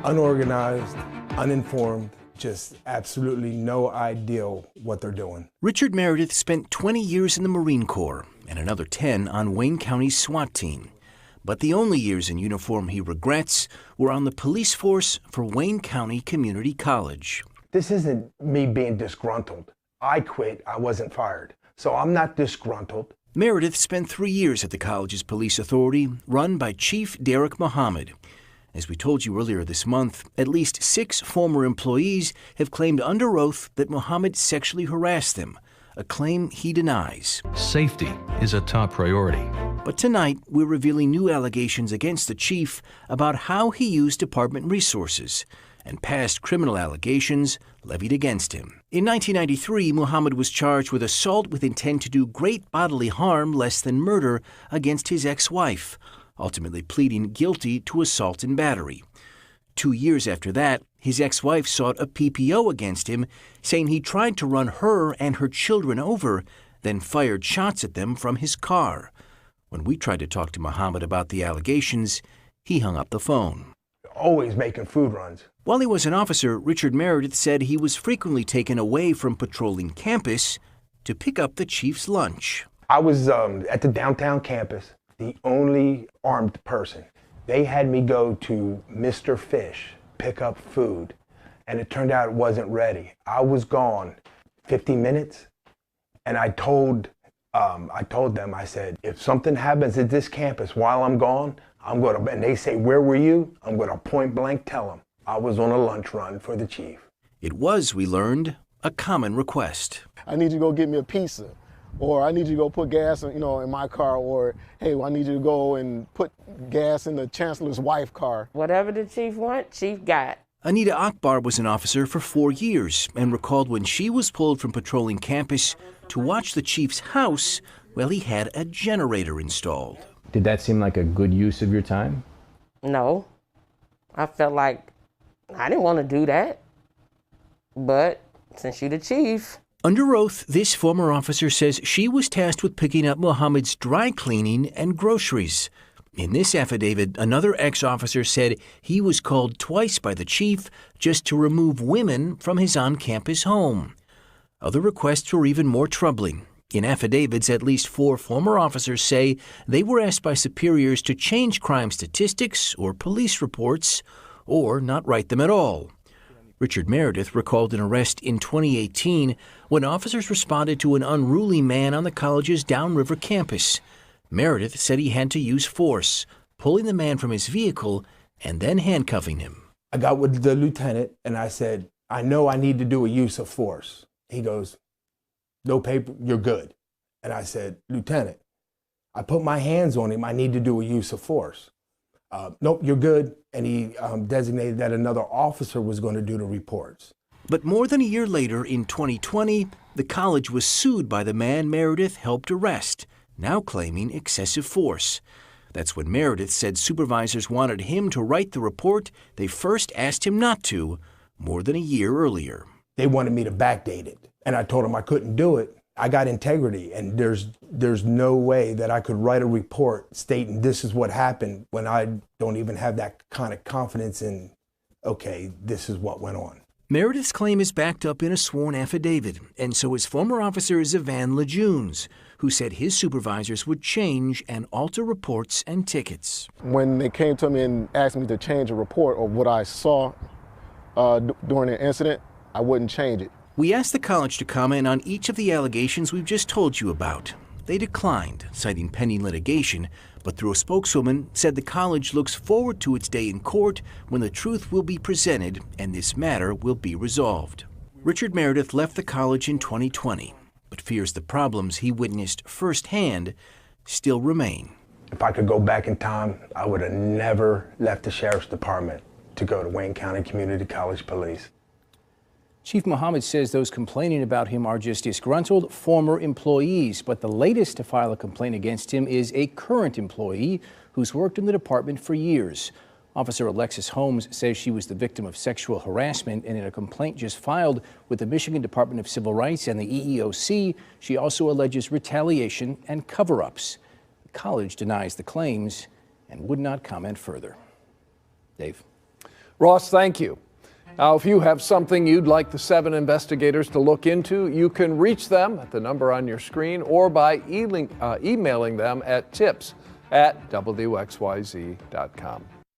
Unorganized, uninformed, just absolutely no idea what they're doing. Richard Meredith spent 20 years in the Marine Corps and another 10 on Wayne County's SWAT team. But the only years in uniform he regrets were on the police force for Wayne County Community College. This isn't me being disgruntled. I quit, I wasn't fired. So I'm not disgruntled. Meredith spent 3 years at the college's police authority, run by Chief Derek Muhammad. As we told you earlier this month, at least 6 former employees have claimed under oath that Muhammad sexually harassed them, a claim he denies. Safety is a top priority. But tonight, we're revealing new allegations against the chief about how he used department resources and past criminal allegations levied against him. In 1993, Muhammad was charged with assault with intent to do great bodily harm less than murder against his ex-wife, ultimately pleading guilty to assault and battery. 2 years after that, his ex-wife sought a PPO against him, saying he tried to run her and her children over, then fired shots at them from his car. When we tried to talk to Muhammad about the allegations, he hung up the phone. Always making food runs. While he was an officer, Richard Meredith said he was frequently taken away from patrolling campus to pick up the chief's lunch. I was at the downtown campus, the only armed person. They had me go to Mr. Fish, pick up food, and it turned out it wasn't ready. I was gone 50 minutes, and I told them, I said, if something happens at this campus while I'm gone, and they say, where were you? I'm gonna point blank tell them I was on a lunch run for the chief. It was, we learned, a common request. I need you to go get me a pizza, or I need you to go put gas in my car, or hey, I need you to go and put gas in the chancellor's wife's car. Whatever the chief wants, chief got. Anita Akbar was an officer for 4 years and recalled when she was pulled from patrolling campus to watch the chief's house while he had a generator installed. Did that seem like a good use of your time? No. I felt like I didn't want to do that. But since you're the chief. Under oath, this former officer says she was tasked with picking up Muhammad's dry cleaning and groceries. In this affidavit, another ex-officer said he was called twice by the chief just to remove women from his on-campus home. Other requests were even more troubling. In affidavits, at least 4 former officers say they were asked by superiors to change crime statistics or police reports, or not write them at all. Richard Meredith recalled an arrest in 2018 when officers responded to an unruly man on the college's Downriver campus. Meredith said he had to use force, pulling the man from his vehicle and then handcuffing him. I got with the lieutenant and I said, I know I need to do a use of force. He goes, no paper, you're good. And I said, Lieutenant, I put my hands on him, I need to do a use of force. Nope, you're good. And he designated that another officer was going to do the reports. But more than a year later, in 2020, the college was sued by the man Meredith helped arrest, now claiming excessive force. That's when Meredith said supervisors wanted him to write the report they first asked him not to, more than a year earlier. They wanted me to backdate it, and I told them I couldn't do it. I got integrity, and there's no way that I could write a report stating this is what happened when I don't even have that kind of confidence in, okay, this is what went on. Meredith's claim is backed up in a sworn affidavit, and so is former officer Zavan Lejunes, who said his supervisors would change and alter reports and tickets. When they came to me and asked me to change a report of what I saw during the incident, I wouldn't change it. We asked the college to comment on each of the allegations we've just told you about. They declined, citing pending litigation, but through a spokeswoman said the college looks forward to its day in court when the truth will be presented and this matter will be resolved. Richard Meredith left the college in 2020, but fears the problems he witnessed firsthand still remain. If I could go back in time, I would have never left the sheriff's department to go to Wayne County Community College Police. Chief Muhammad says those complaining about him are just disgruntled former employees, but the latest to file a complaint against him is a current employee who's worked in the department for years. Officer Alexis Holmes says she was the victim of sexual harassment, and in a complaint just filed with the Michigan Department of Civil Rights and the EEOC, she also alleges retaliation and cover-ups. The college denies the claims and would not comment further. Dave. Ross, thank you. Now, if you have something you'd like the 7 investigators to look into, you can reach them at the number on your screen or by emailing them at tips@wxyz.com.